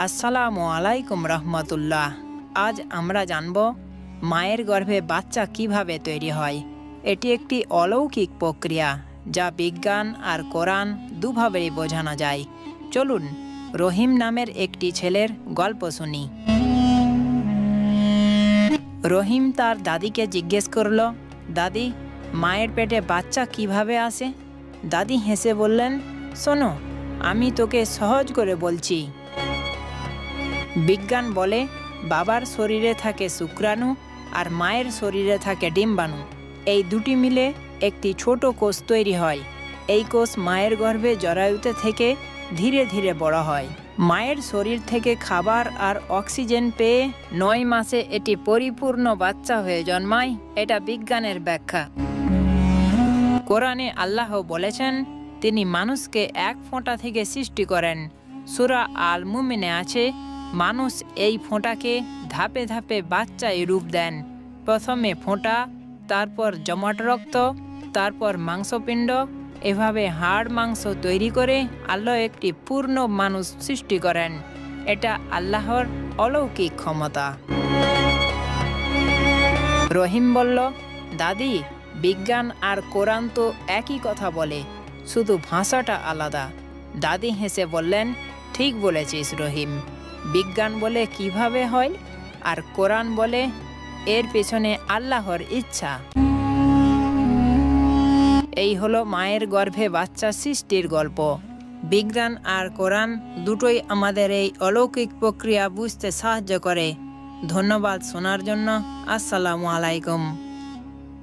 আসসালামু আলাইকুম রহমতুল্লাহ। আজ আমরা জানব মায়ের গর্ভে বাচ্চা কিভাবে তৈরি হয়। এটি একটি অলৌকিক প্রক্রিয়া যা বিজ্ঞান আর কোরআন দুভাবেই বোঝানো যায়। চলুন রহিম নামের একটি ছেলের গল্প শুনি। রহিম তার দাদিকে জিজ্ঞেস করল, দাদি, মায়ের পেটে বাচ্চা কিভাবে আসে? দাদি হেসে বললেন, শোনো, আমি তোকে সহজ করে বলছি। বিজ্ঞান বলে বাবার শরীরে থাকে শুক্রাণু আর মায়ের শরীরে থাকে ডিম্বাণু। এই দুটি মিলে একটি ছোট কোষ তৈরি হয়। এই কোষ মায়ের গর্ভে জরায়ুতে থেকে ধীরে ধীরে বড় হয়। মায়ের শরীর থেকে খাবার আর অক্সিজেন পেয়ে 9 মাসে এটি পরিপূর্ণ বাচ্চা হয়ে জন্মায়। এটা বিজ্ঞানের ব্যাখ্যা। কোরআনে আল্লাহ বলেছেন, তিনি মানুষকে এক ফোঁটা থেকে সৃষ্টি করেন। সূরা আল মুমিনে আছে, মানুষ এই ফোঁটাকে ধাপে ধাপে বাচ্চায় রূপ দেন। প্রথমে ফোঁটা, তারপর জমাট রক্ত, তারপর মাংসপিণ্ড। এভাবে হাড় মাংস তৈরি করে আল্লাহ একটি পূর্ণ মানুষ সৃষ্টি করেন। এটা আল্লাহর অলৌকিক ক্ষমতা। রহিম বলল, দাদি, বিজ্ঞান আর কোরআন তো একই কথা বলে, শুধু ভাষাটা আলাদা। দাদি হেসে বললেন, ঠিক বলেছিস রহিম। বিজ্ঞান বলে কিভাবে হয়, আর কোরআন বলে এর পেছনে আল্লাহর ইচ্ছা। এই হলো মায়ের গর্ভে বাচ্চা সৃষ্টির গল্প। বিজ্ঞান আর কোরআন দুটোই আমাদের এই অলৌকিক প্রক্রিয়া বুঝতে সাহায্য করে। ধন্যবাদ শোনার জন্য। আসসালামু আলাইকুম।